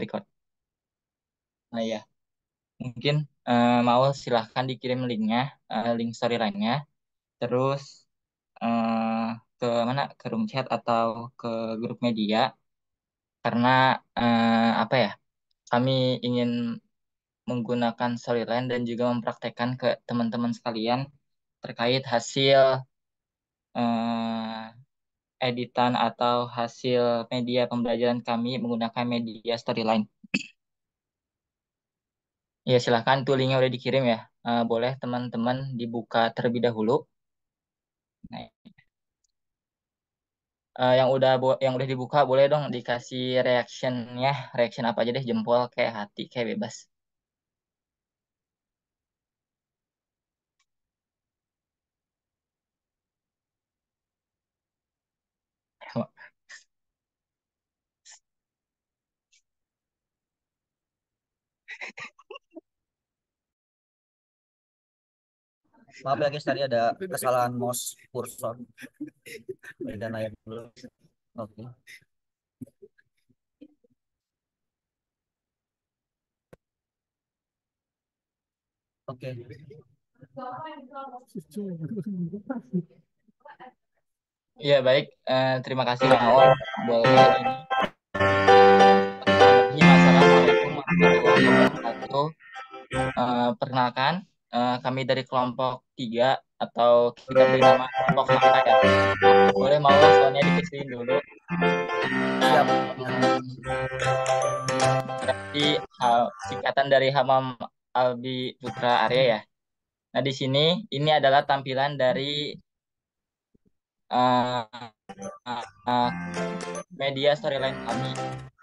record. Nah ya, mungkin mau silahkan dikirim linknya, link storyline-nya, terus eh, ke mana? Ke room chat atau ke grup media, karena apa ya? Kami ingin menggunakan storyline dan juga mempraktekkan ke teman-teman sekalian terkait hasil eh, editan atau hasil media pembelajaran kami menggunakan media storyline. Ya, silahkan tuh linknya udah dikirim ya. Boleh teman-teman dibuka terlebih dahulu. Nah, yang udah dibuka boleh dong dikasih reactionnya, reaction apa aja deh, jempol kayak hati kayak bebas. Maaf ya guys, tadi ada kesalahan mouse kursor dan layar dulu. Oke. Oke. Iya baik, terima kasih Maul. Boleh ini. Bismillahirrahmanirrahim. Assalamualaikum warahmatullahi wabarakatuh. Perkenalkan, kami dari kelompok 3 atau kita beri nama kelompok Hamka ya. Boleh Maul soalnya dikecilin dulu. Siap. Berarti singkatan dari Hamam Albi Putra Arya ya. Nah, di sini ini adalah tampilan dari uh, uh, media storyline kami.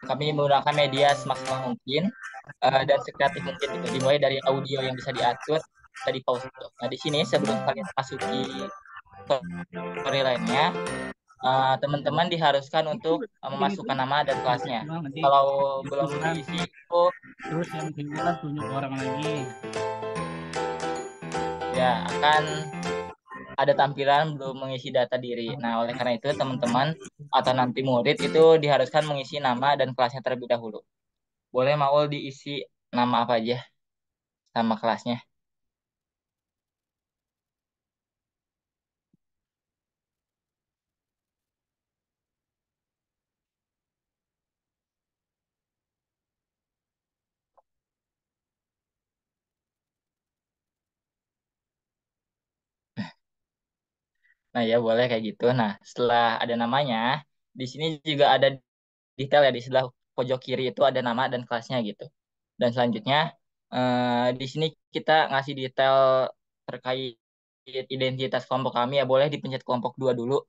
Kami menggunakan media semaksimal mungkin dan sekreatif mungkin gitu. Dimulai dari audio yang bisa diatur, bisa di pause gitu. Nah, di sini sebelum kalian masuki storyline-nya, teman-teman diharuskan untuk memasukkan nama dan kelasnya. Kalau belum diisi itu Terus yang kedua tunjuk orang lagi. ya akan ada tampilan belum mengisi data diri. Nah, oleh karena itu teman-teman atau nanti murid itu diharuskan mengisi nama dan kelasnya terlebih dahulu. Boleh Maul diisi nama apa aja sama kelasnya. Nah, ya boleh kayak gitu. Nah, setelah ada namanya, di sini juga ada detail ya di sebelah pojok kiri itu ada nama dan kelasnya gitu. Dan selanjutnya di sini kita ngasih detail terkait identitas kelompok kami ya boleh dipencet kelompok 2 dulu.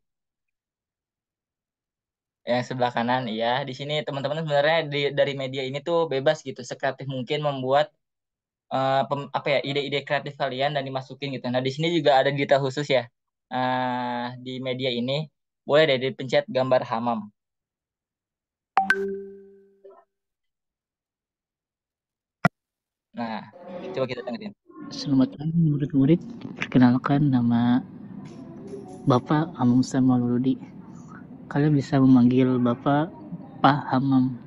Yang sebelah kanan ya. Di sini teman-teman sebenarnya dari media ini tuh bebas gitu, sekreatif mungkin membuat apa ya ide-ide kreatif kalian dan dimasukin gitu. Nah, di sini juga ada detail khusus ya. Di media ini boleh deh dipencet gambar hamam. Nah, coba kita dengerin. Selamat pagi murid-murid. Perkenalkan nama Bapak Hamam Mauludi. Kalian bisa memanggil Bapak Pak Hamam.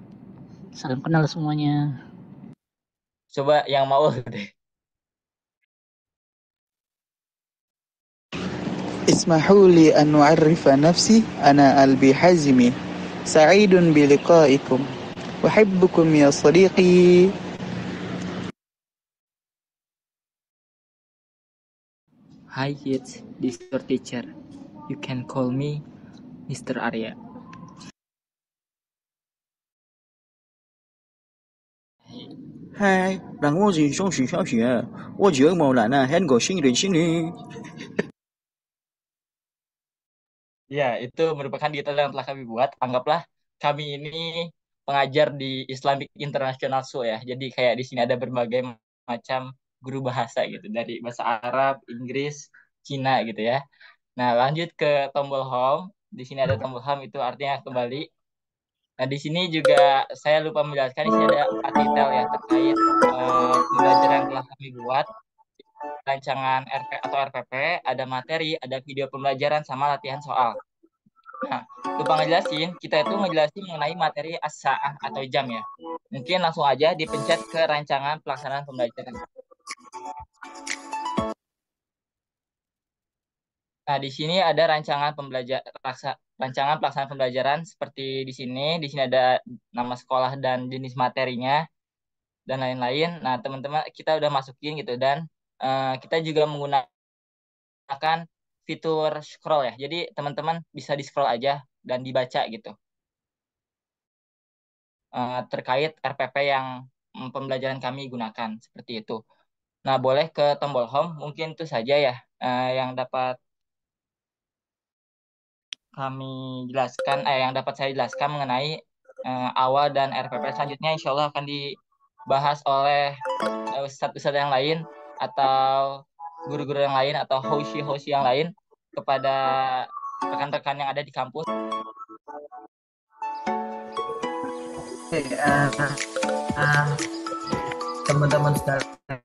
Salam kenal semuanya. Coba yang mau deh. اسمحوا لي أن أعرف نفسي. أنا ألبي حازمي، سعيد بلقائكم، أحبكم يا صديقي. Hi kids, this is your teacher. You can call me Mr. Arya. Hai, rằng ngô gì trong sự sao xỉa. Wo giữa màu lạ na hen gò sinh lý. Ya, itu merupakan detail yang telah kami buat. Anggaplah kami ini pengajar di Islamic International School ya. Jadi kayak di sini ada berbagai macam guru bahasa gitu. Dari bahasa Arab, Inggris, Cina gitu ya. Nah, lanjut ke tombol home. Di sini ada tombol home itu artinya kembali. Nah, di sini juga saya lupa menjelaskan di sini ada 4 detail ya terkait pembelajaran yang telah kami buat, rancangan RP atau RPP, ada materi, ada video pembelajaran sama latihan soal. Nah, lupa ngejelasin, kita itu ngejelasin mengenai materi as-sa'ah atau jam ya. Mungkin langsung aja dipencet ke rancangan pelaksanaan pembelajaran. Nah, di sini ada rancangan pelaksanaan pembelajaran seperti di sini. Di sini ada nama sekolah dan jenis materinya dan lain-lain. Nah, teman-teman kita udah masukin gitu dan kita juga menggunakan fitur scroll ya. Jadi teman-teman bisa di-scroll aja dan dibaca gitu terkait RPP yang pembelajaran kami gunakan seperti itu. Nah, boleh ke tombol home, mungkin itu saja ya yang dapat kami jelaskan, yang dapat saya jelaskan mengenai awal dan RPP. Selanjutnya insya Allah akan dibahas oleh ustadz-ustadz yang lain atau guru-guru yang lain atau host-host yang lain kepada rekan-rekan yang ada di kampus. Oke, teman-teman sekalian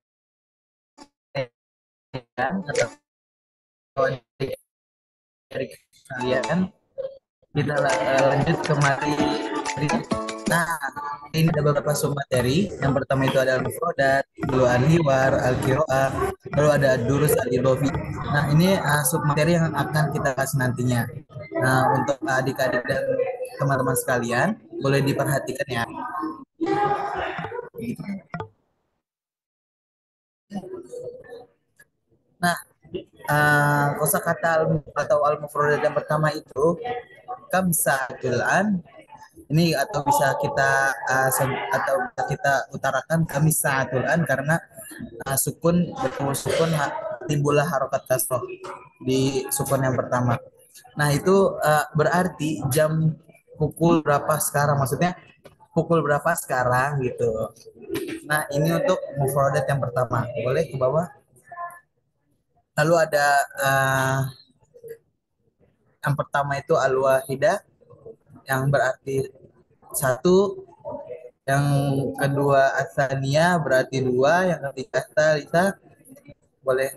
atau adik kalian, kita lanjut ke materi. Nah, ini ada beberapa sub materi. Yang pertama itu ada al-mufradat, lalu al-hiwar, al-qiraah, lalu ada ad-durus al-idhofi. Nah, ini sub materi yang akan kita bahas nantinya. Nah, untuk adik-adik dan teman-teman sekalian, boleh diperhatikan ya. Nah, kosakata atau al-mufradat yang pertama itu kamsatulan ini atau bisa kita atau bisa kita utarakan kami satulan karena sukun bertemu sukun timbullah harokat kasroh di sukun yang pertama. Nah itu berarti jam pukul berapa sekarang, maksudnya pukul berapa sekarang gitu. Nah ini untuk mufradat yang pertama, boleh ke bawah. Lalu ada yang pertama itu al-wahidah yang berarti satu, yang kedua asania berarti dua, yang ketiga salisa boleh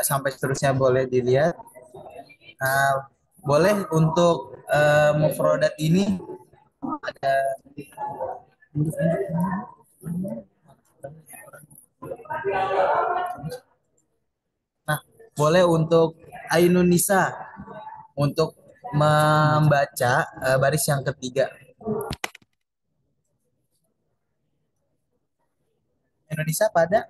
sampai seterusnya boleh dilihat. Boleh untuk mufrodat ini ada boleh untuk Ainun Nisa untuk membaca baris yang ketiga. Indonesia pada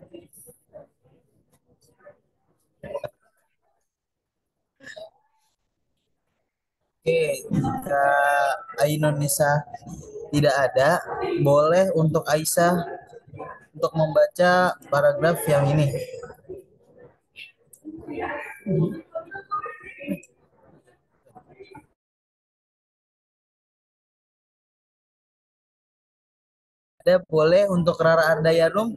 Oke, jika Ainun Nisa tidak ada, boleh untuk Aisyah untuk membaca paragraf yang ini. Ada boleh untuk Rara Ardayanum.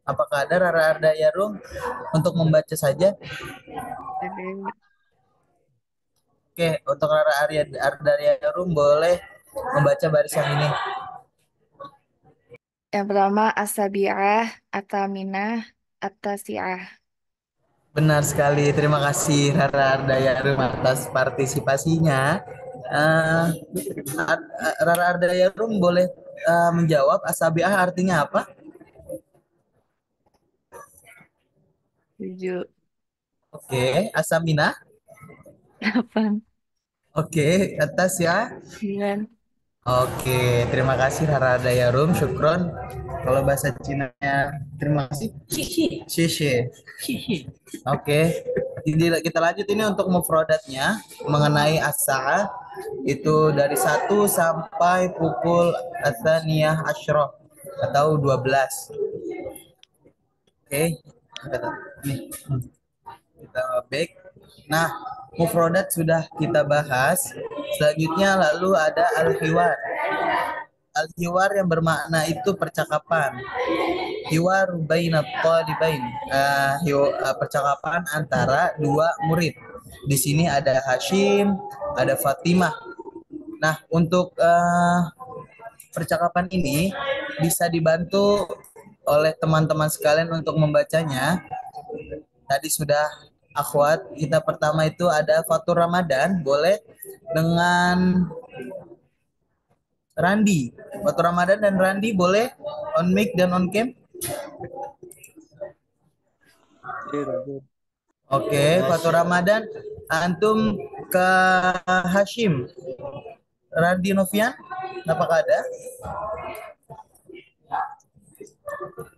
Apakah ada Rara Ardayanum untuk membaca saja? Oke, untuk Rara Ardayanum boleh membaca baris yang ini. Yang pertama asabi'ah, ataminah, atasi'ah. Benar sekali, terima kasih Rara Ardayanum atas partisipasinya. Rara Ardayanum boleh menjawab asabiah artinya apa? 7, Oke, asamina. 8, Oke, atas ya. 9. Oke, terima kasih Rara Ardayanum, syukron. Kalau bahasa Cina-nya terima kasih. Xie. Oke, kita lanjut ini untuk mufradatnya mengenai as-sa'ah itu dari 1 sampai pukul atsaniyah asyroh atau 12. Oke, nih kita back. Nah, mufradat sudah kita bahas. Selanjutnya lalu ada al-hiwar. Al-hiwar yang bermakna itu percakapan. Hiwar bainat thalibain. Percakapan antara dua murid. Di sini ada Hashim, ada Fatimah. Nah, untuk percakapan ini bisa dibantu oleh teman-teman sekalian untuk membacanya. Tadi sudah akhwat. Kita pertama itu ada Fatur Ramadan, boleh dengan Randi. Fatur Ramadan dan Randi boleh on mic dan on cam. Oke, Fatur Ramadan, antum ke Hashim. Randi Novian, apakah ada?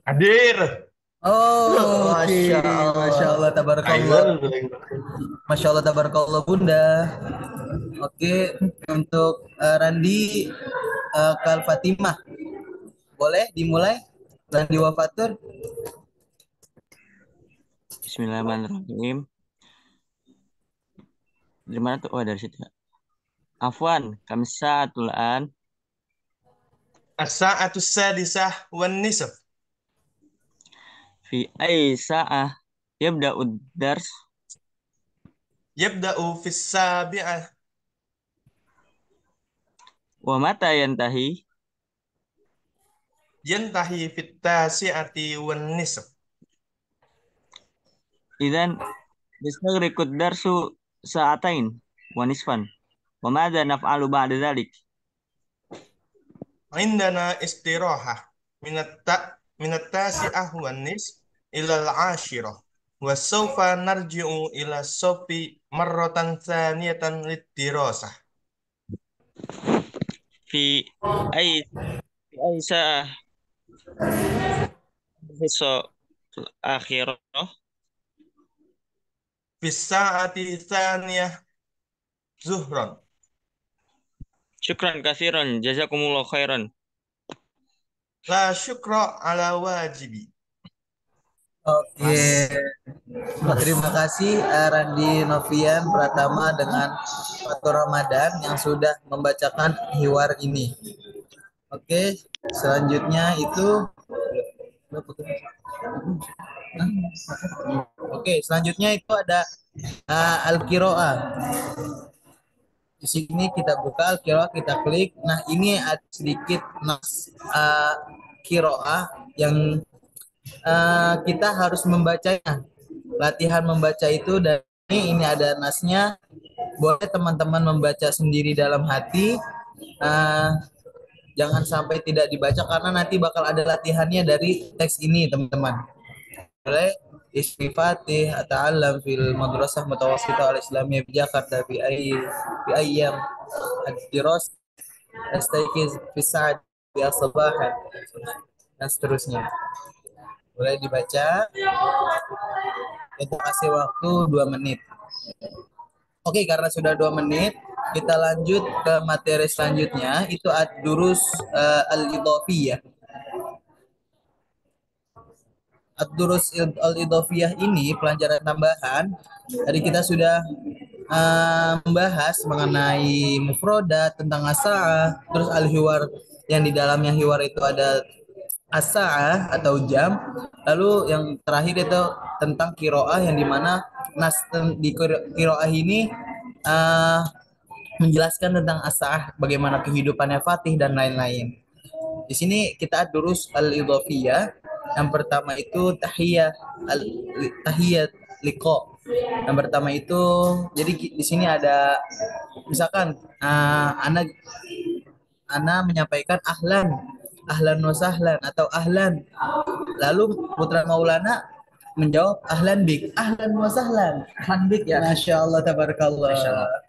Hadir. Oh, Masya Allah, tabarakallah. Masya Allah, tabarakallah Bunda. Oke, untuk Randi Kal Fatimah, boleh dimulai? Randi Wafatur. Bismillahirrahmanirrahim. Dari mana tuh? Oh, dari situ ya. Afwan, kami saatul an As-sa'atu sadisah wan nisf. fi ai sa'ah yabda'ud dars Yabda'u fis sabi'ah. wa mata yantahi. Yantahi fit tasi'ati wan nisf. Idzan yastaghriqud darsu sa'atain wa nisfan. Wa madza naf'alu ba'da dzalik? Indana istirahah minat tasi'ah wan nisf ila al-ashirah. Wa sawfa narji'u ila sofi marratan thaniyatan lid-dirasah. Fi ai fi ai sa'ah hisso akhirah. Fis sa'ati thaniyah zuhran. Syukran katsiran, jazakumullah khairan. La syukra ala wajibi. Oke, terima kasih Randi Novian Pratama dengan Fatur Ramadan yang sudah membacakan hiwar ini. Oke, selanjutnya itu selanjutnya itu ada Al-Qiraah. Di sini kita buka Al-Qiraah, kita klik. Nah, ini ada sedikit nas Qiraah yang kita harus membacanya. Latihan membaca itu, dan ini ada nasnya. Boleh teman-teman membaca sendiri dalam hati. Jangan sampai tidak dibaca karena nanti bakal ada latihannya dari teks ini, teman-teman. Boleh Ismi Fatih ata'allam fil madrasah mutawassithah al-islamiyah di Jakarta bi ayyam ad-diras astayqiz fi sa'at bi as-sabahan dan seterusnya. Boleh dibaca. Kita kasih waktu 2 menit. Oke, karena sudah 2 menit, kita lanjut ke materi selanjutnya. Itu ad-durus al-idhofiyah. Ad-durus al-idhofiyah ini pelajaran tambahan. Tadi kita sudah membahas mengenai mufrodat, tentang asa'ah, terus al-hiwar, yang di dalamnya hiwar itu ada as-sa'ah atau jam. Lalu yang terakhir itu tentang kiroah, yang dimana nas di kiroah ini menjelaskan tentang as-sa'ah, bagaimana kehidupannya Fatih dan lain-lain. Di sini kita durus al-idhofiyah. Yang pertama itu tahiyat liqa. Yang pertama itu, jadi di sini ada misalkan ana menyampaikan ahlan wa sahlan atau ahlan. Lalu Putra Maulana menjawab ahlan bik, ahlan wa sahlan, ahlan bik ya. Masya Allah, tabarakallah. Masya Allah.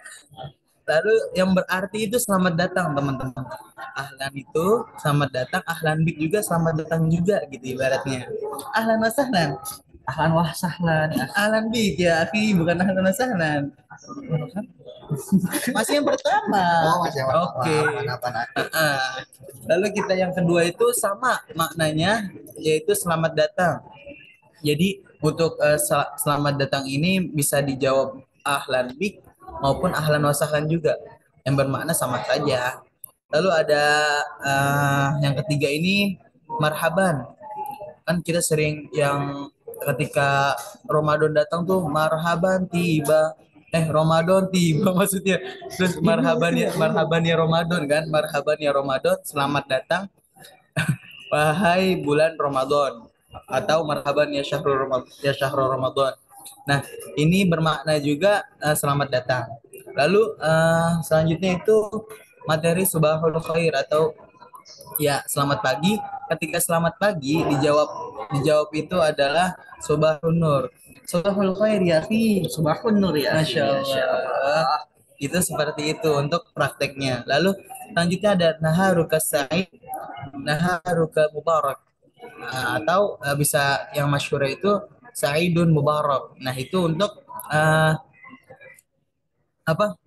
Lalu yang berarti itu selamat datang, teman-teman. Ahlan itu selamat datang, ahlan bik juga selamat datang juga gitu ibaratnya. Ahlan wa sahlan, ahlan wa sahlan, ahlan bik ya akhi, bukan ahlan wa sahlan. Masih yang pertama. Oh, masih yang pertama. Oke. Lalu kita yang kedua itu sama maknanya, yaitu selamat datang. Jadi untuk selamat datang ini bisa dijawab ahlan bik maupun ahlan wa sahlan juga, yang bermakna sama saja. Lalu ada yang ketiga ini marhaban. Kan kita sering yang ketika Ramadan datang tuh marhaban tiba. Ramadan tiba maksudnya. Terus marhaban ya Ramadan kan. Marhaban ya Ramadan, selamat datang wahai bulan Ramadan, atau marhaban ya syahrul Ramadan. Nah, ini bermakna juga selamat datang. Lalu selanjutnya itu materi subahul khair atau ya selamat pagi. Ketika selamat pagi dijawab itu adalah subahun nur. Subahul khair ya fi. Subahun nur ya. Masya Allah. Itu seperti itu untuk prakteknya. Lalu selanjutnya ada naharuka sa'id, naharuka mubarak. Atau bisa yang masyhur itu Sa'idun Mubarak. Nah, itu untuk eh, apa?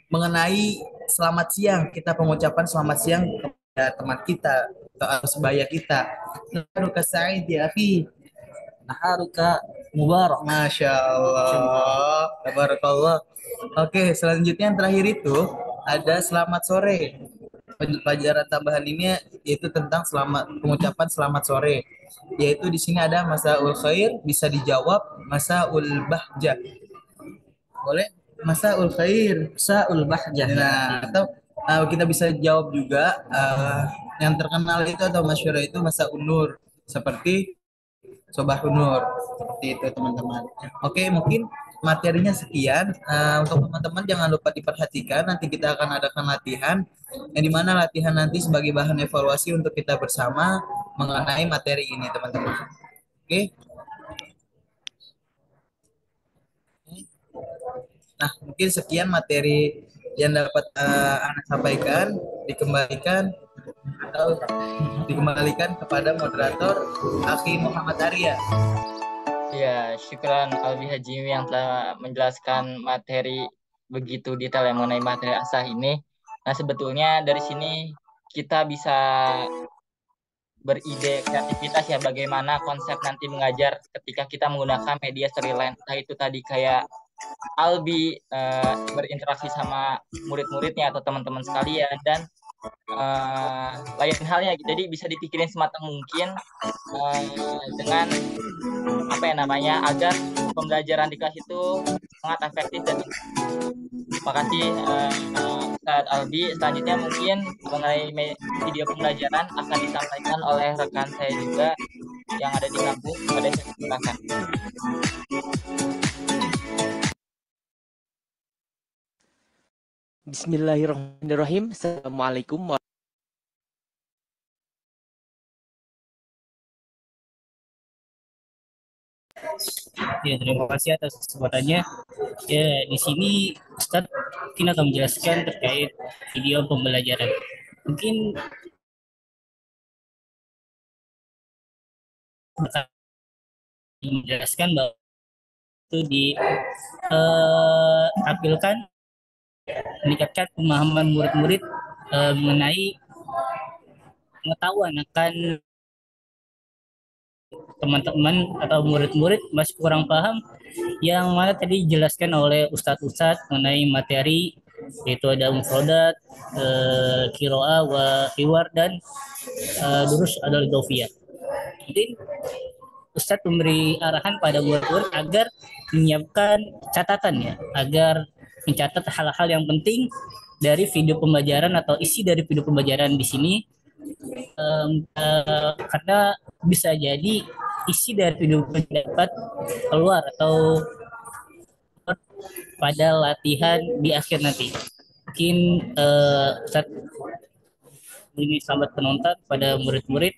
Mengenai selamat siang, kita pengucapan selamat siang kepada teman kita, ke sebaya kita. Naharuka Sa'id ya akhi. Naharuka mubarak. Masya Allah. Tabarakallah. Oke, selanjutnya yang terakhir itu ada selamat sore. Pelajaran tambahan ini yaitu tentang pengucapan selamat sore. Yaitu di sini ada masaul khair, bisa dijawab masaul bahjah. Boleh? Masaul khair, Sa'ul bahjah. nah, atau kita bisa jawab juga yang terkenal itu atau masyhur itu masaul nur, seperti Sobahun Nur. Seperti itu teman-teman. Oke, mungkin materinya sekian. Untuk teman-teman jangan lupa diperhatikan. Nanti kita akan adakan latihan. Yang dimana latihan nanti sebagai bahan evaluasi untuk kita bersama mengenai materi ini teman-teman. Oke. Nah, mungkin sekian materi yang dapat Anda sampaikan. Dikembalikan kepada moderator Aki Muhammad Arya. Ya, syukran Albi Hajimi yang telah menjelaskan materi begitu detail yang mengenai materi asah ini. Nah, sebetulnya dari sini kita bisa beride kreativitas ya bagaimana konsep nanti mengajar ketika kita menggunakan media storyline. Entah itu tadi kayak Albi berinteraksi sama murid-muridnya atau teman-teman sekalian dan lain halnya. Jadi bisa dipikirin sematang mungkin dengan apa ya namanya agar pembelajaran di kelas itu sangat efektif dan terima kasih Ustadz Albi. Selanjutnya mungkin mengenai video pembelajaran akan disampaikan oleh rekan saya juga yang ada di kampus. Pada saya silakan. Bismillahirrahmanirrahim. Assalamualaikum. Ya, terima kasih atas kesempatannya. Ya, di sini Ustadz mungkin akan menjelaskan terkait video pembelajaran. Mungkin menjelaskan bahwa itu ditampilkan meningkatkan pemahaman murid-murid mengenai pengetahuan akan teman-teman atau murid-murid masih kurang paham yang mana tadi dijelaskan oleh ustadz-ustadz mengenai materi yaitu ada mufrodat, kiroa, wa hiwar dan durus adal idofiyah. Mungkin Ustadz memberi arahan pada murid-murid agar menyiapkan catatan ya, agar mencatat hal-hal yang penting dari video pembelajaran atau isi dari video pembelajaran di sini karena bisa jadi isi dari video dapat keluar atau pada latihan di akhir nanti. Mungkin Ustaz ini selamat penonton pada murid-murid.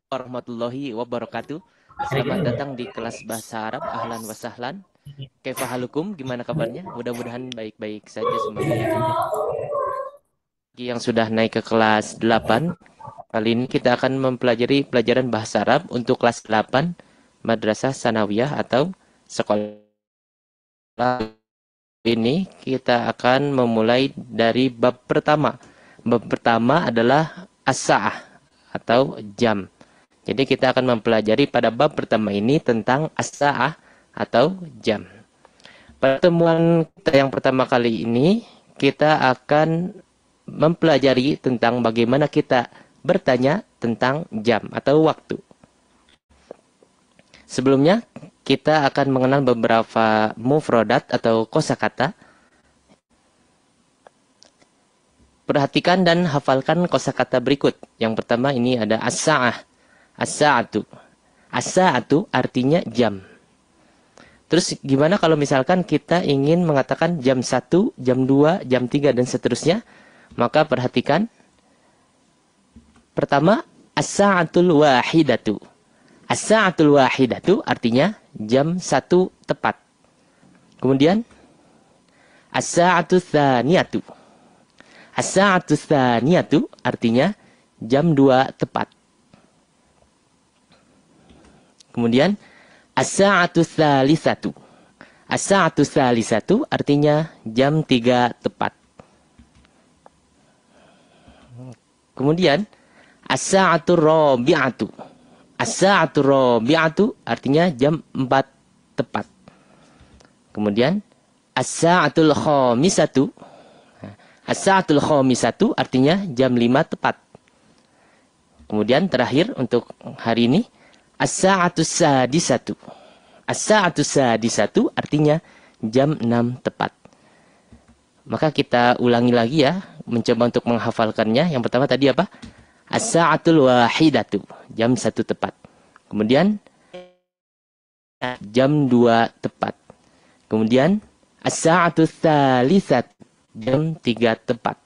Warahmatullahi wabarakatuh. Selamat datang di kelas bahasa Arab. Ahlan wa sahlan. Kaifa halukum? Gimana kabarnya? Mudah-mudahan baik-baik saja semuanya. Yang sudah naik ke kelas 8. Kali ini kita akan mempelajari pelajaran bahasa Arab untuk kelas 8 Madrasah Sanawiyah atau sekolah. Ini kita akan memulai dari bab pertama. Bab pertama adalah as-sa'ah atau jam. Jadi kita akan mempelajari pada bab pertama ini tentang as-sa'ah atau jam. Pertemuan kita yang pertama kali ini kita akan mempelajari tentang bagaimana kita bertanya tentang jam atau waktu. Sebelumnya kita akan mengenal beberapa mufrodat atau kosakata. Perhatikan dan hafalkan kosakata berikut. Yang pertama ini ada as-sa'ah. As-sa'atu. As-sa'atu artinya jam. Terus gimana kalau misalkan kita ingin mengatakan jam 1, jam 2, jam 3 dan seterusnya? Maka perhatikan. Pertama, as-sa'atul wahidatu. As-sa'atul wahidatu artinya jam 1 tepat. Kemudian as-sa'atu tsaniyatu. As-sa'atu tsaniyatu artinya jam 2 tepat. Kemudian as-sa'atu tsalisatu. As-sa'atu tsalisatu artinya jam 3 tepat. Kemudian as-sa'atu rabi'atu. As-sa'atu rabi'atu artinya jam 4 tepat. Kemudian as-sa'atul khamisatu. As-sa'atul khamisatu artinya jam 5 tepat. Kemudian terakhir untuk hari ini as-sa'atus sadisatu. As-sa'atus sadisatu artinya jam 6 tepat. Maka kita ulangi lagi ya, mencoba untuk menghafalkannya. Yang pertama tadi apa? As-sa'atul wahidatu, jam 1 tepat. Kemudian jam 2 tepat. Kemudian as-sa'atus tsalisatu, jam 3 tepat.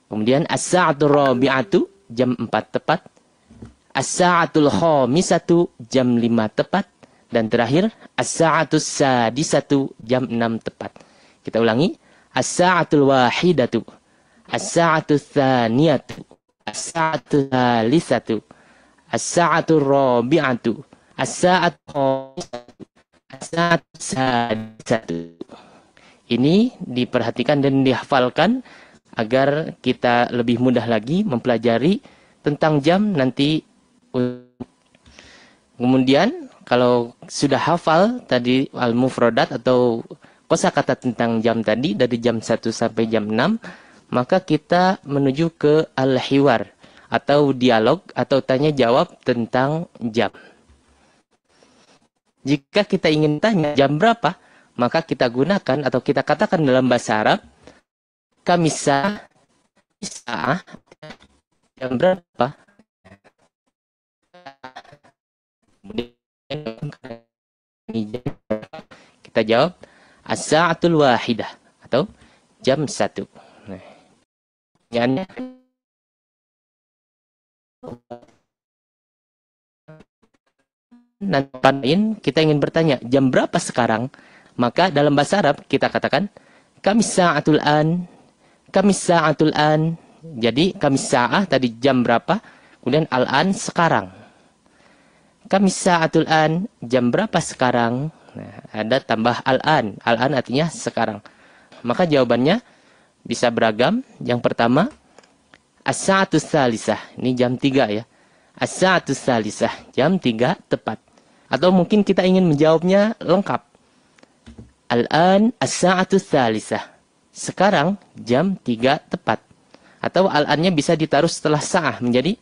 Kemudian as-sa'atul rabi'atu, jam 4 tepat. As-sa'atul khamisatu, jam 5 tepat. Dan terakhir, as-sa'atus sadisatu, jam 6 tepat. Kita ulangi. As-sa'atul wahidatu, as-sa'atus tsaniyatu, as-sa'atus tsalisatu, as-sa'atul rabi'atu, as-sa'atul khamisatu, as-sa'atus sadisatu. Ini diperhatikan dan dihafalkan agar kita lebih mudah lagi mempelajari tentang jam nanti. Kemudian kalau sudah hafal tadi al-mufradat atau kosakata tentang jam tadi dari jam 1 sampai jam 6, maka kita menuju ke al-hiwar atau dialog atau tanya jawab tentang jam. Jika kita ingin tanya jam berapa, maka kita gunakan atau kita katakan dalam bahasa Arab kamisa, jam berapa? Kita jawab as-sa'atul wahidah atau jam 1. Nah, nanti kita ingin bertanya jam berapa sekarang, maka dalam bahasa Arab kita katakan kamis sa'atul an, kamis sa'atul an. Jadi kamis sa'ah tadi jam berapa, kemudian al-an sekarang. Kamis sa'atul an, jam berapa sekarang? Nah, ada tambah al-an. Al-an artinya sekarang. Maka jawabannya bisa beragam. Yang pertama, as-sa'atus tsalisah. Ini jam 3 ya. As-sa'atus tsalisah, jam 3 tepat. Atau mungkin kita ingin menjawabnya lengkap. Al-an as-sa'atus tsalisah. Sekarang jam 3 tepat. Atau al-annya bisa ditaruh setelah sa'ah menjadi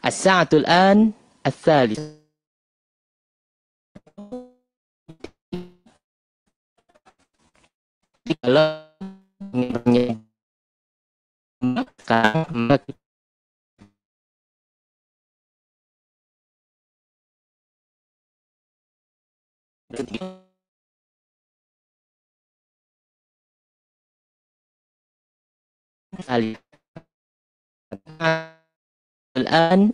as-sa'atul an as-tsalisah. Kalau ingin sekarang al-an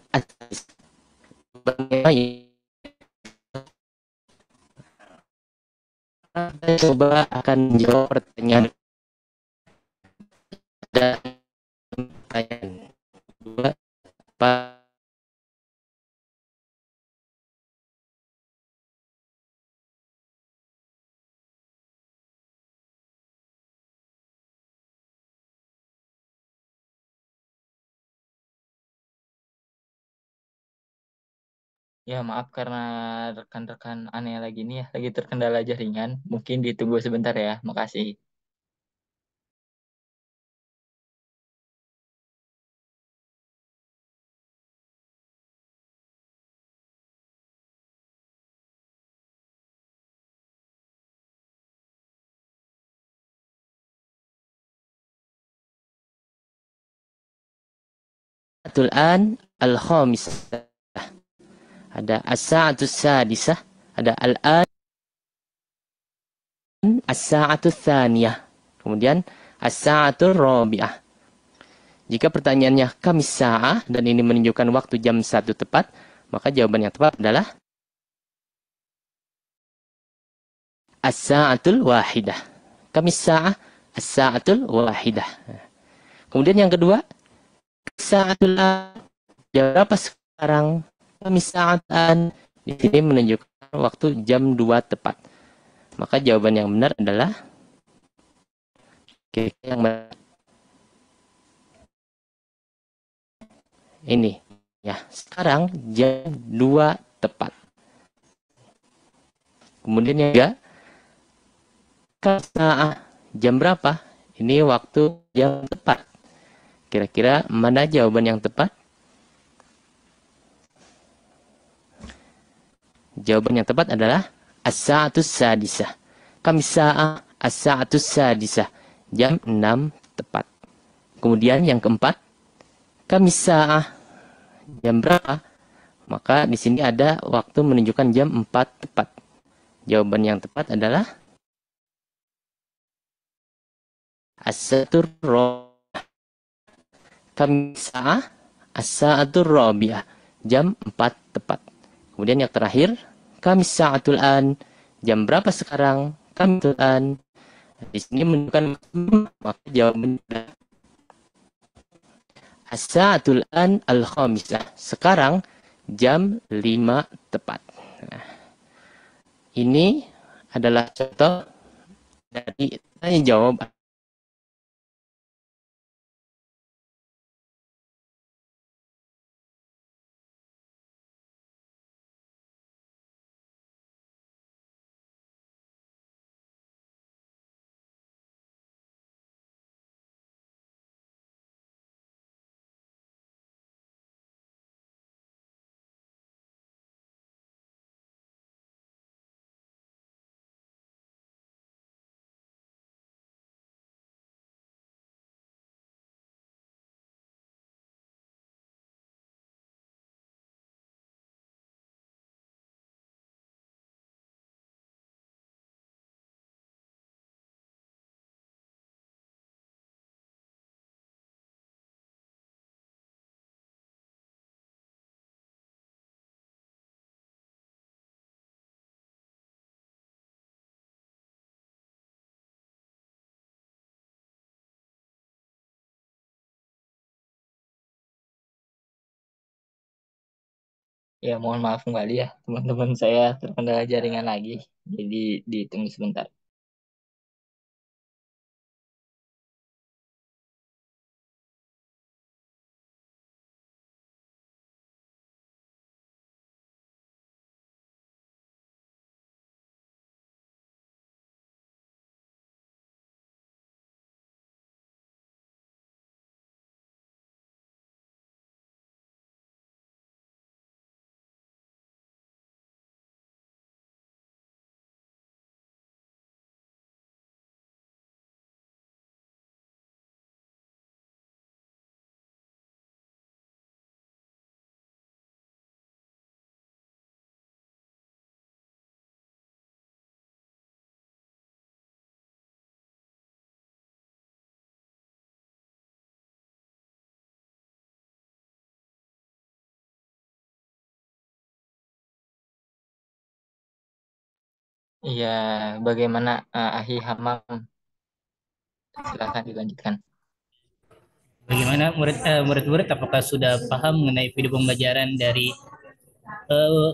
coba akan menjawab pertanyaan ada pertanyaan dua apa Ya, maaf karena rekan-rekan aneh lagi nih ya, lagi terkendala jaringan. Mungkin ditunggu sebentar ya. Makasih. al-an al-khamisah. ada as-sa'atus sadisah, ada al-an, as-sa'atus tsaniyah, kemudian as-sa'atur rabi'ah. Jika pertanyaannya kamis sa'ah dan ini menunjukkan waktu jam 1 tepat, maka jawaban yang tepat adalah as-sa'atul wahidah. Kamis sa'ah, as-sa'atul wahidah. Kemudian yang kedua, sa'atul an, jam berapa sekarang? Kamis sa'atan, di sini menunjukkan waktu jam 2 tepat. Maka jawaban yang benar adalah yang benar. Ini ya, sekarang jam 2 tepat. Kemudian yang ketiga, saat jam berapa? Ini waktu yang tepat. Kira-kira mana jawaban yang tepat? Jawaban yang tepat adalah as-sa'atus sadisah. Kamis sa'ah as-sa'atus sadisah, jam 6 tepat. Kemudian yang keempat, kamis sa'ah jam berapa? Maka di sini ada waktu menunjukkan jam 4 tepat. Jawaban yang tepat adalah as-sa'atur rabi'ah. Kamis sa'ah as-sa'atur rabi'ah, jam 4 tepat. Kemudian yang terakhir, kamis sa'atul an, jam berapa sekarang? Kamis an. Di sini menunjukkan maka jawabannya adalah as-sa'atul an al-khamisah. Sekarang jam 5 tepat. Nah, ini adalah contoh dari tanya jawab. Ya, mohon maaf kembali ya, teman-teman saya terkendala jaringan lagi. Jadi ditunggu sebentar. Iya, bagaimana Ahi Hamam? Silakan dilanjutkan. Bagaimana murid-murid apakah sudah paham mengenai video pembelajaran dari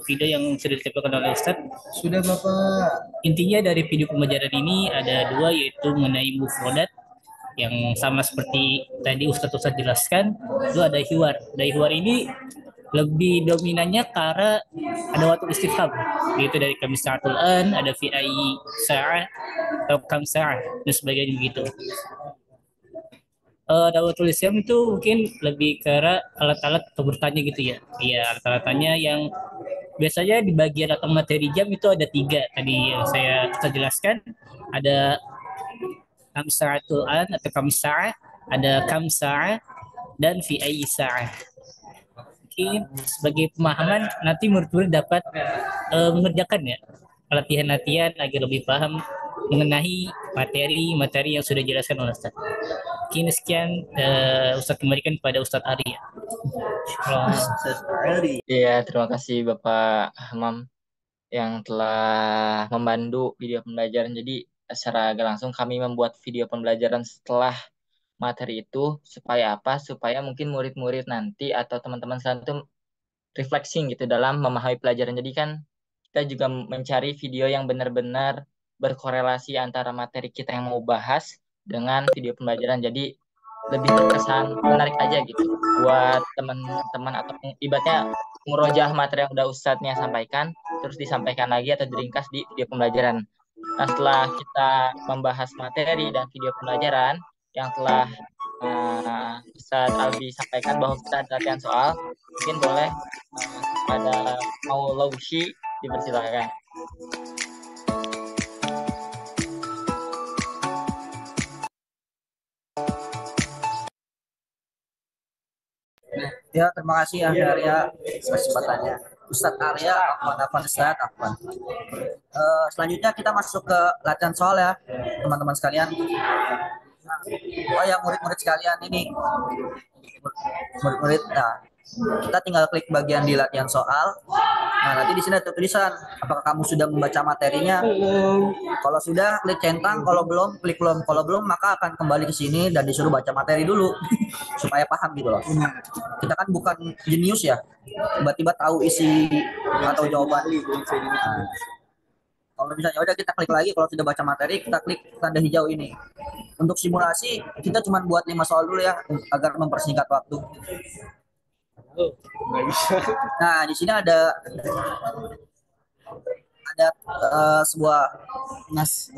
video yang sudah ditempelkan oleh Ustadz? Sudah Bapak. Intinya dari video pembelajaran ini ada dua, yaitu mengenai mufrodat yang sama seperti tadi Ustadz jelaskan. Itu ada hiwar. Dari hiwar ini lebih dominannya karena ada waktu istifham, yaitu dari kami sa'atul an, ada fi ayyi sa'ah atau kam sa'ah dan sebagainya begitu. Dawatul Islam itu mungkin lebih ke arah alat-alat atau bertanya gitu ya. Iya, alat-alatnya yang biasanya di bagian atau materi jam itu ada tiga tadi yang saya jelaskan. Ada kamsa'atul an atau kamsa'ah, ada kamsa'ah, dan fi ayyi sa'ah. mungkin sebagai pemahaman nanti murid-murid dapat mengerjakan ya latihan-latihan agar lebih paham mengenai materi-materi yang sudah dijelaskan oleh Ustaz. Mungkin sekian Ustaz kembalikan kepada Ustaz Arya. Iya, terima kasih Bapak Hamam yang telah membantu video pembelajaran. Jadi secara gak langsung kami membuat video pembelajaran setelah materi itu supaya apa? Supaya mungkin murid-murid nanti atau teman-teman sekalian itu refleksing gitu dalam memahami pelajaran. Jadi kan kita juga mencari video yang benar-benar berkorelasi antara materi kita yang mau bahas dengan video pembelajaran. Jadi lebih terkesan menarik aja gitu buat teman-teman atau ibaratnya merojah materi yang udah ustadznya sampaikan terus disampaikan lagi atau diringkas di video pembelajaran. Nah, setelah kita membahas materi dan video pembelajaran yang telah Ustadz Albi sampaikan bahwa kita ada latihan soal, mungkin boleh pada mau Laushi dipersilakan. Ya, terima kasih ya Arya kesempatannya. Ustadz Arya, Afwan Ustadz Afwan. Selanjutnya kita masuk ke latihan soal ya, teman-teman sekalian. Oh ya, murid-murid sekalian ini, murid-murid. Nah, kita tinggal klik bagian di latihan soal. Nah, nanti di sini ada tulisan apakah kamu sudah membaca materinya. Kalau sudah, klik centang. Kalau belum, klik belum. Kalau belum, maka akan kembali ke sini dan disuruh baca materi dulu supaya paham gitu loh. Kita kan bukan jenius ya, tiba-tiba tahu isi atau jawaban. Nah, kalau misalnya udah kita klik lagi, kalau sudah baca materi kita klik tanda hijau ini. Untuk simulasi kita cuma buat 5 soal dulu ya agar mempersingkat waktu. Nah, di sini ada sebuah nas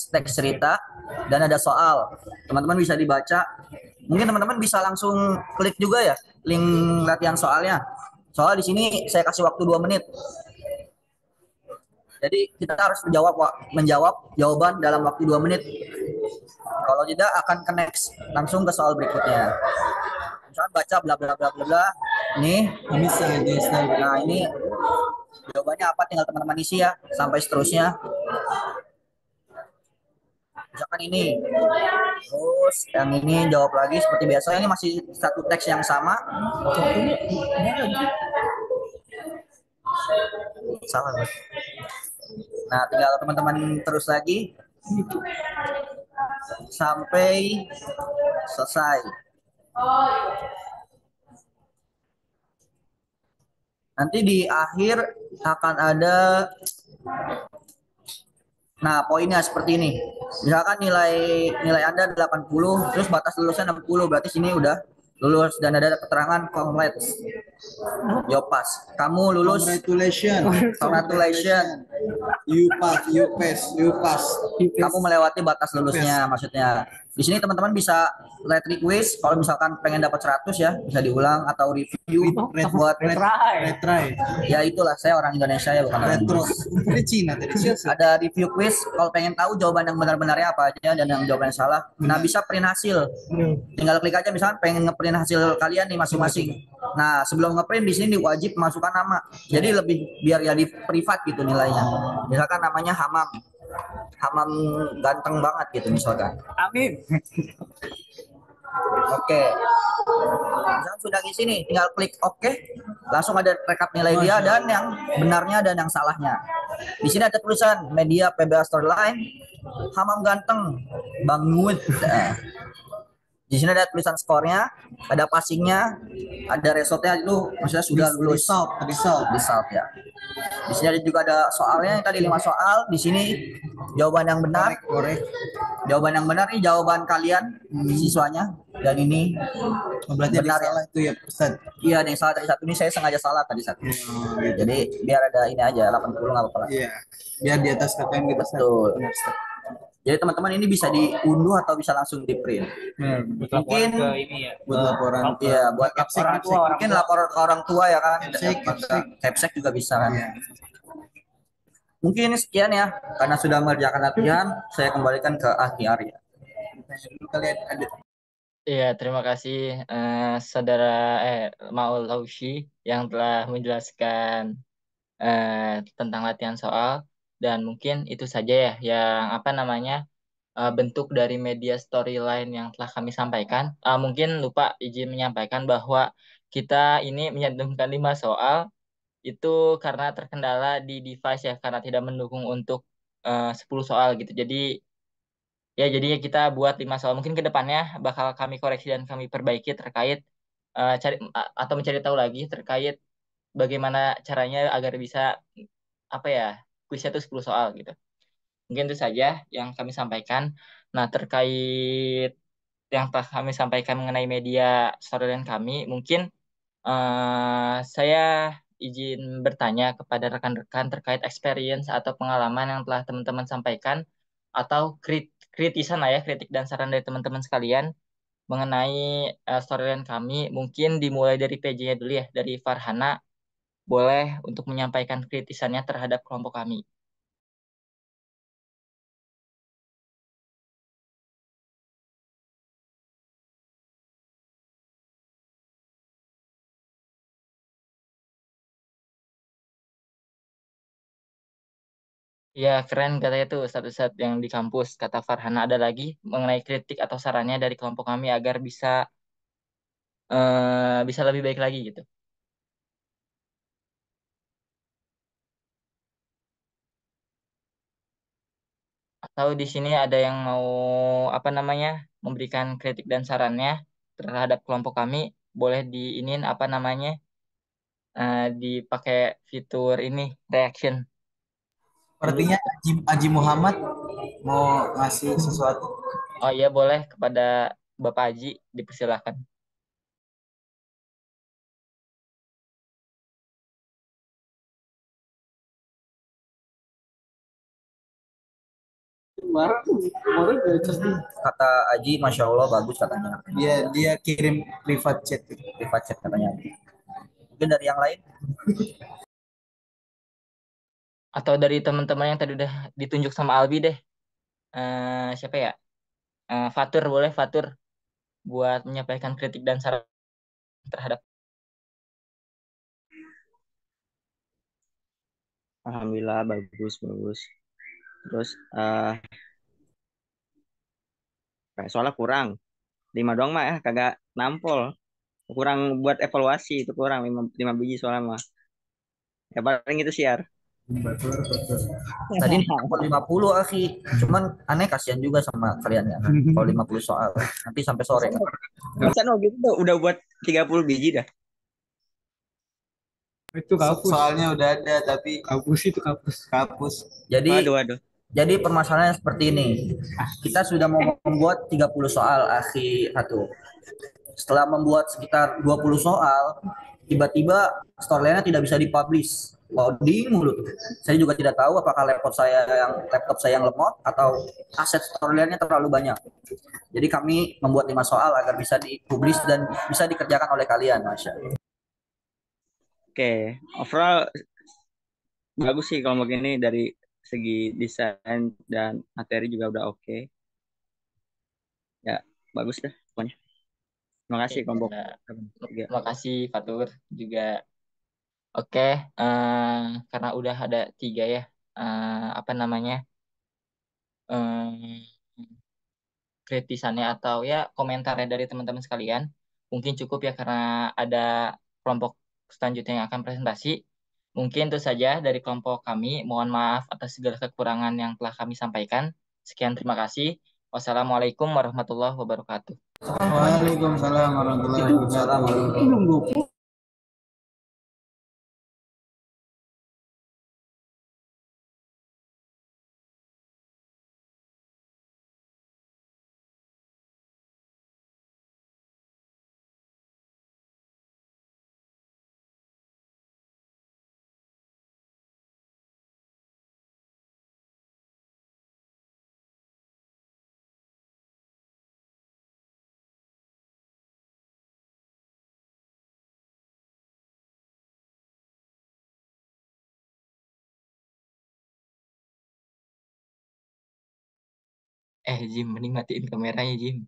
teks cerita dan ada soal. Teman-teman bisa dibaca. Mungkin teman-teman bisa langsung klik juga ya link latihan soalnya. Soal di sini saya kasih waktu 2 menit. Jadi kita harus menjawab jawaban dalam waktu 2 menit. Kalau tidak akan ke next, langsung ke soal berikutnya. Misalkan baca bla bla bla bla bla. Nih, nah ini jawabannya apa, tinggal teman-teman isi ya sampai seterusnya. Misalkan ini, terus yang ini jawab lagi seperti biasa. Ini masih satu teks yang sama. Salah. Nah, tinggal teman-teman terus lagi sampai selesai. Nanti di akhir akan ada, nah poinnya seperti ini. Misalkan nilai Anda 80, terus batas lulusnya 60, berarti sini udah lulus dan ada keterangan congrats. Yopas, kamu lulus. Congratulations. You pass. Kamu melewati batas lulusnya maksudnya. Di sini teman-teman bisa write request kalau misalkan pengen dapat 100 ya, bisa diulang atau review buat retry. Ya itulah, saya orang Indonesia ya, bukan orang Inggris. Ada review quiz kalau pengen tahu jawaban yang benar-benarnya apa aja dan yang jawaban yang salah. Nah, bisa print hasil. Tinggal klik aja misalkan pengen ngeprint hasil kalian nih masing-masing. Nah, sebelum ngeprint di sini wajib masukkan nama. Jadi lebih biar jadi privat gitu nilainya. Misalkan namanya Hamam ganteng banget gitu misalkan. Amin. Oke. Misalkan sudah di sini, tinggal klik oke. Langsung ada rekap nilai dia dan yang benarnya dan yang salahnya. Di sini ada tulisan media PBA Storyline, Hamam ganteng, Bang Nuit. Di sini ada tulisan skornya, ada passingnya, ada resultnya itu maksudnya sudah lulus. Result ya. Di sini ada juga ada soalnya, tadi 5 soal. Di sini jawaban yang benar. Jawaban yang benar ini jawaban kalian siswanya, dan ini berarti benar ya. Itu ya Ustaz. Iya, ada yang salah tadi satu, ini saya sengaja salah tadi satu. Gitu. Jadi biar ada ini aja 80 enggak apa-apa. Iya. Biar di atas kata yang kita betul. Jadi teman-teman ini bisa diunduh atau bisa langsung di print. Mungkin buat laporan, iya, buat orang tua, mungkin lapor ke orang tua ya kan. Capsek juga bisa kan. Ya. Mungkin sekian ya, karena sudah mengerjakan latihan, saya kembalikan ke Ahli Arya. Kalian ada Iya, terima kasih saudara Maul Laushi yang telah menjelaskan tentang latihan soal, dan mungkin itu saja ya yang apa namanya bentuk dari media storyline yang telah kami sampaikan. Mungkin lupa izin menyampaikan bahwa kita ini menyantumkan 5 soal itu karena terkendala di device ya, karena tidak mendukung untuk 10 soal gitu. Jadi ya jadinya kita buat 5 soal. Mungkin ke depannya bakal kami koreksi dan kami perbaiki terkait atau mencari tahu lagi terkait bagaimana caranya agar bisa apa ya, kuisnya itu 10 soal gitu. Mungkin itu saja yang kami sampaikan. Nah, terkait yang telah kami sampaikan mengenai media storyline kami, mungkin saya izin bertanya kepada rekan-rekan terkait experience atau pengalaman yang telah teman-teman sampaikan atau kritisan lah ya, kritik dan saran dari teman-teman sekalian mengenai storyline kami. Mungkin dimulai dari PJ-nya dulu ya, dari Farhana, boleh untuk menyampaikan kritisannya terhadap kelompok kami. Ya, keren katanya tuh satu-satu yang di kampus, kata Farhana. Ada lagi mengenai kritik atau sarannya dari kelompok kami agar bisa lebih baik lagi gitu. Atau di sini ada yang mau apa namanya memberikan kritik dan sarannya terhadap kelompok kami, boleh diinin apa namanya dipakai fitur ini reaction. Dulu. Sepertinya Haji Muhammad mau ngasih sesuatu. Oh iya, boleh, kepada Bapak Haji dipersilahkan. Kata Aji, Masya Allah bagus katanya. Dia kirim private chat katanya. Mungkin dari yang lain. Atau dari teman-teman yang tadi udah ditunjuk sama Albi deh. Siapa ya? Fatur, boleh Fatur buat menyampaikan kritik dan saran terhadap. Alhamdulillah bagus bagus. Terus soalnya kurang 5 doang mah ya kagak nampol. Kurang buat evaluasi itu kurang 5 biji soalnya mah. Ya paling itu siar. Tadi nampol 50 akhi. Cuman aneh kasihan juga sama kalian ya. Kalau 50 soal. Nanti sampai sore. Masa no gitu tuh udah buat 30 biji dah. Itu kapus. Soalnya udah ada tapi Kapus itu kapus. kapus. Jadi Waduh waduh. jadi permasalahannya seperti ini. Kita sudah mau membuat 30 soal akhi satu. Setelah membuat sekitar 20 soal, tiba-tiba storyline-nya tidak bisa dipublish. Loading mulu tuh. Saya juga tidak tahu apakah laptop saya yang lemot atau aset storyline-nya terlalu banyak. Jadi kami membuat 5 soal agar bisa dipublish dan bisa dikerjakan oleh kalian, Masya. Oke, overall bagus sih kalau begini dari segi desain dan materi juga udah oke. Ya, bagus dah pokoknya. Terima kasih kelompok. Tiga. Terima kasih Fatur juga. Oke, karena udah ada 3 ya, apa namanya eh, kritisannya atau ya komentarnya dari teman-teman sekalian. Mungkin cukup ya karena ada kelompok selanjutnya yang akan presentasi. Mungkin itu saja dari kelompok kami. Mohon maaf atas segala kekurangan yang telah kami sampaikan. Sekian, terima kasih. Wassalamualaikum warahmatullahi wabarakatuh. Waalaikumsalam warahmatullahi wabarakatuh. Jim, mending matiin kameranya, Jim.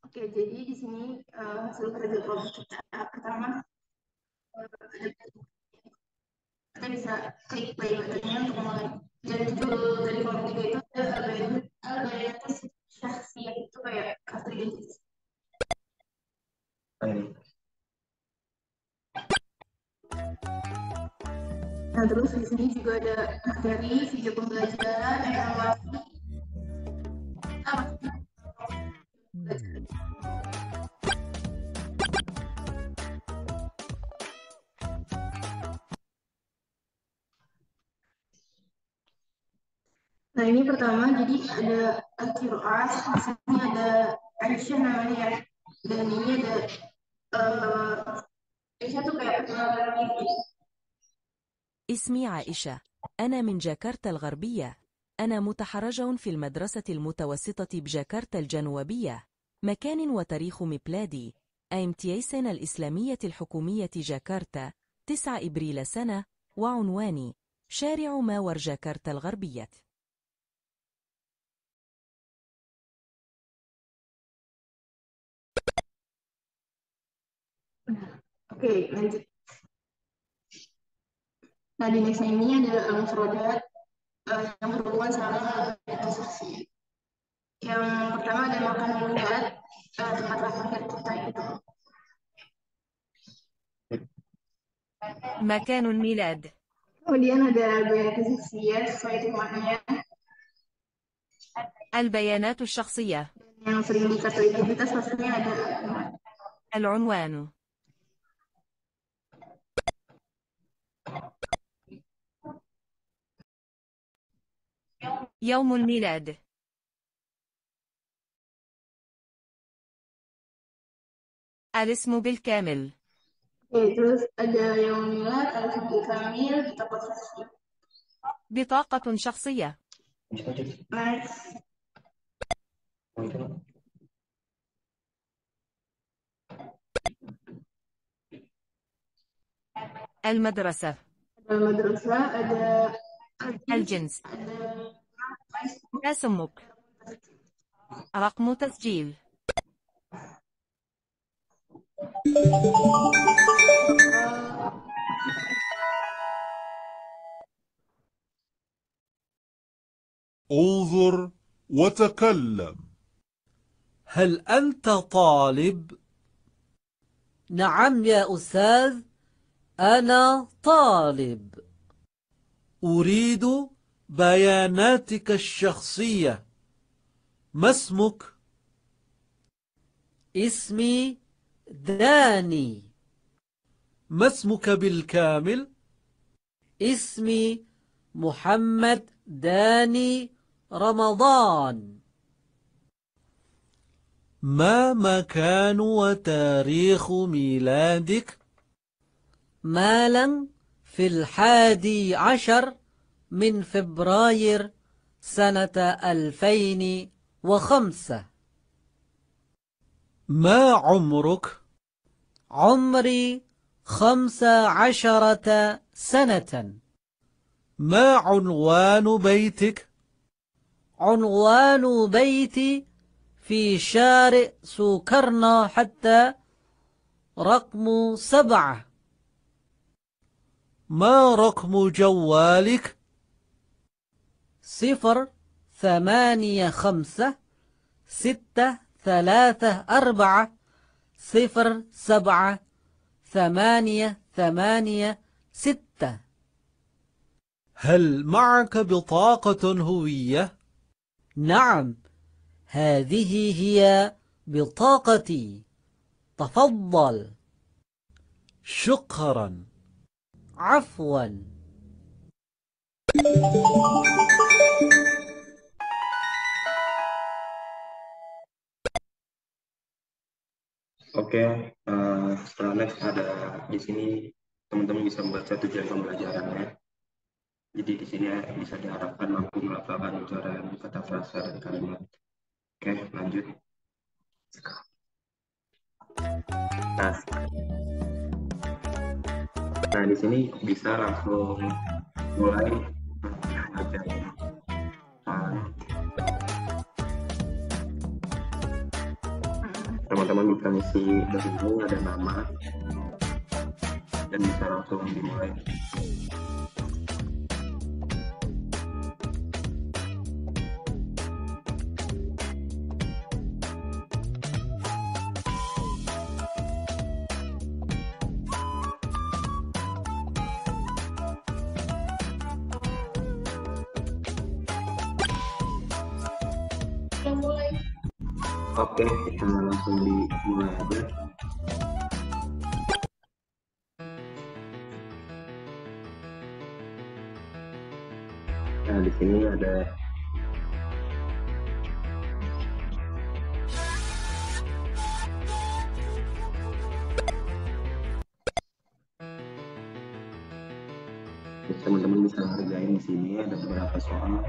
Oke, jadi di sini hasil kerja kelompok kita pertama kita bisa klik play buttonnya untuk mulai. Dan judul dari kelompok tiga itu ada algoritma syahsiyah, itu kayak kartu identitas. Nah, terus di sini juga ada materi, video pembelajaran, evaluasi. Nah, ini pertama, jadi ada Al-Qira'ah, di sini ada Aisyah namanya ya. Dan ini ada Aisyah tuh kayak perkenalan gitu. اسمي عائشة. أنا من جاكرتا الغربية. أنا متحرجة في المدرسة المتوسطة بجاكرتا الجنوبية. مكان وتاريخ ميلادي أمتيسنا الإسلامية الحكومية جاكرتا 9 إبريل سنة. وعنواني شارع ماور جاكرتا الغربية. Oke, lanjut. Nah, di next ini ada al-mufradat yang berhubungan sama organisasi. Yang pertama ada makan minat, tempat rapat kita itu. مكان الميلاد. Kemudian ada bayar kesaksian sesuai temanya. البيانات الشخصية. Yang sering dikata identitas pastinya ada العنوان. يوم الميلاد. الاسم بالكامل. terus ada yang milad, al kamil, kita posisi. بطاقة شخصية. Next. المدرسة. المدرسة ada الجنس. ما اسمك؟ رقم تسجيل. انظر وتكلم. هل أنت طالب؟ نعم يا أستاذ، أنا طالب. أريد بياناتك الشخصية. ما اسمك؟ اسمي داني. ما اسمك بالكامل؟ اسمي محمد داني رمضان. ما مكان وتاريخ ميلادك؟ مالا في 11 من فبراير سنة 2005. ما عمرك؟ عمري 15 سنة. ما عنوان بيتك؟ عنوان بيتي في شارع سوكرنا حتى رقم 7. ما رقم جوالك؟ 0856334078886. هل معك بطاقة هوية؟ نعم، هذه هي بطاقتي. تفضل. شكرا. عفوا. Oke, setelah next ada di sini teman-teman bisa membaca tujuan pembelajarannya. Jadi di sini bisa diharapkan mampu melafalkan ucapan kata frasa dan kalimat. Oke, lanjut. Nah, di sini bisa langsung mulai belajar. Teman-teman bisa mengisi dahulu ada nama dan bisa langsung dimulai. Oke, kita langsung dimulai aja. Nah, di sini ada teman-teman bisa ngerjain di sini ada beberapa soal.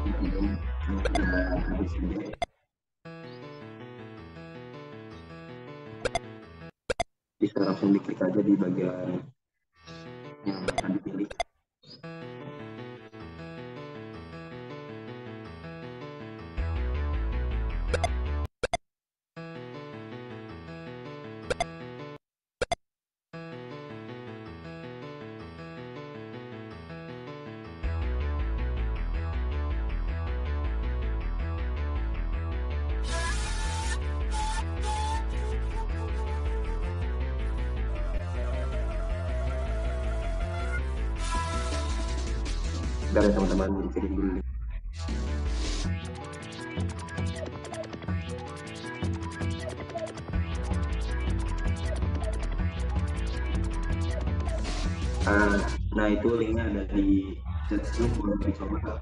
Kemudian habis ini bisa langsung diklik aja di bagian yang akan dipilih. Dan teman-teman dikirim dulu. Nah itu linknya ada di chat room, boleh dicoba.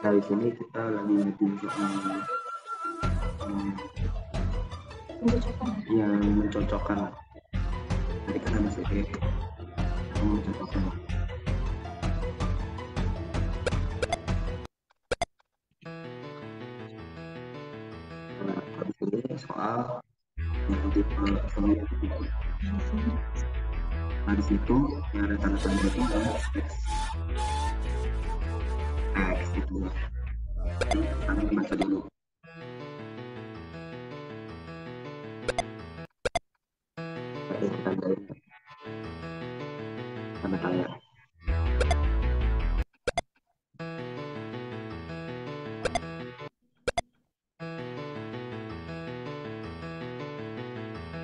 Nah di sini kita lagi ngetik soal yang mencocokkan. Jadi kan ada CE mencocokkan. Nah, habis ini soal yang tipe soalnya tipe. Nah di situ yang ada tanda tanda itu adalah X itu. Kami baca dulu. Tanda tanya.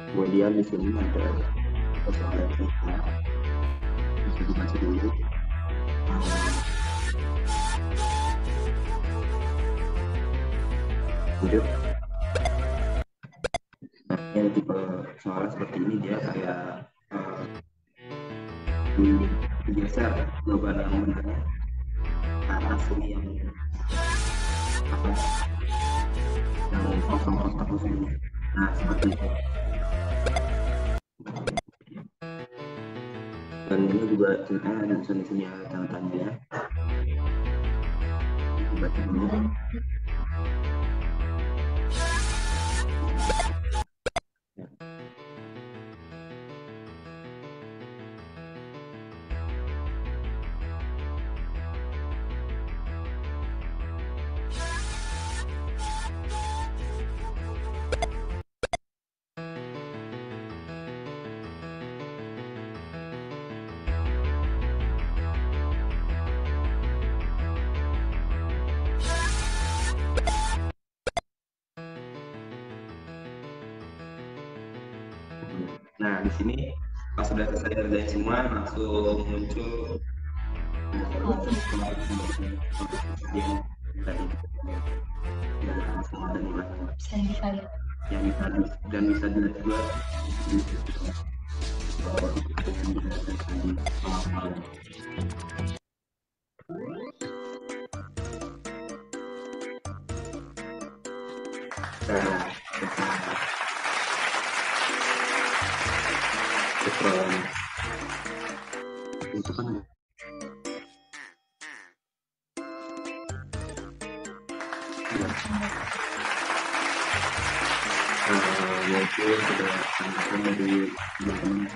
Kemudian di sini ada persoalan kita bisa dibaca dulu. Lanjut. Nah, yang tipe soal seperti ini dia kayak digeser jawaban yang benar arah sini yang apa yang kosong terus ini. Nah, seperti itu. Dan ini juga ceritanya ada tulisannya catatannya ya. Baca dulu. Nah, di sini pas sudah selesai kerjain semua, langsung muncul yang tadi yang bisa dan bisa dilihat juga itu kan mungkin sudah tanggapan dari teman-teman.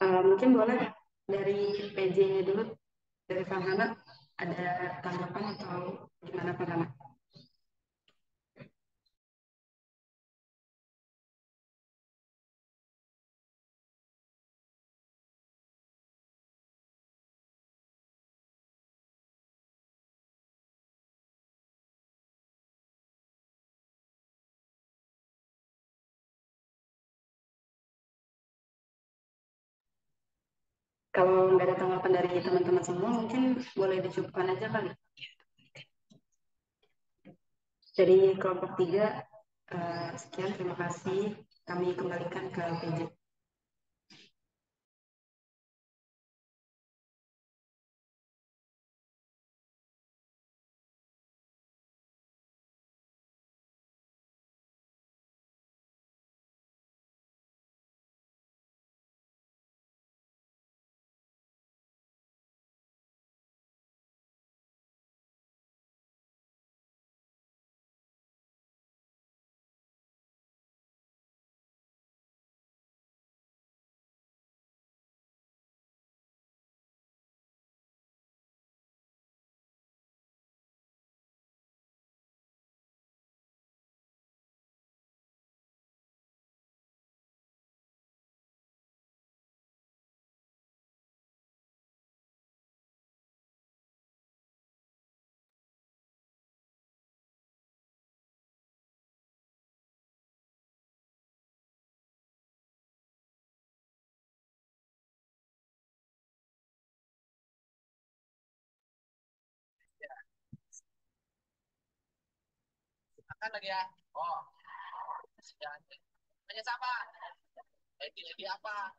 Mungkin boleh dari PJ-nya dulu, dari Farhana, ada tanggapan atau gimana Farhana? Kalau nggak ada tanggapan dari teman-teman semua, mungkin boleh dicukupkan aja kali. Dari kelompok 3, sekian, terima kasih. Kami kembalikan ke PJ. Akan lagi ya. Oh, tanya siapa? Itu jadi apa?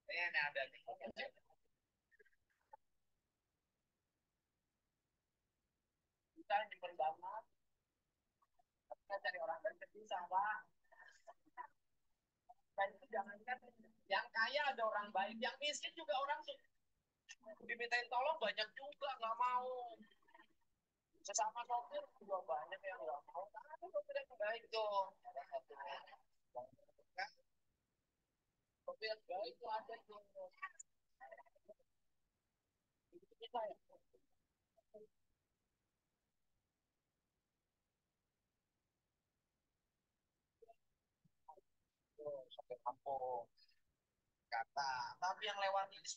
Ini ada nih. Kita nyimpen banget. Kita cari orang yang bisa, Pak. Dan itu jangankan yang kaya ada orang baik, yang miskin juga orang tuh dimintain tolong banyak juga nggak mau. Sesama sopir juga banyak yang nggak mau. Tapi sopir yang baik tuh. Itu ada tuh. Sampai kampung kata, tapi yang lewat ini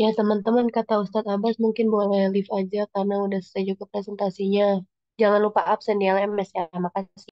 Ya, teman-teman, kata Ustadz Abbas mungkin boleh live aja karena udah selesai juga presentasinya. Jangan lupa absen di LMS ya. Makasih.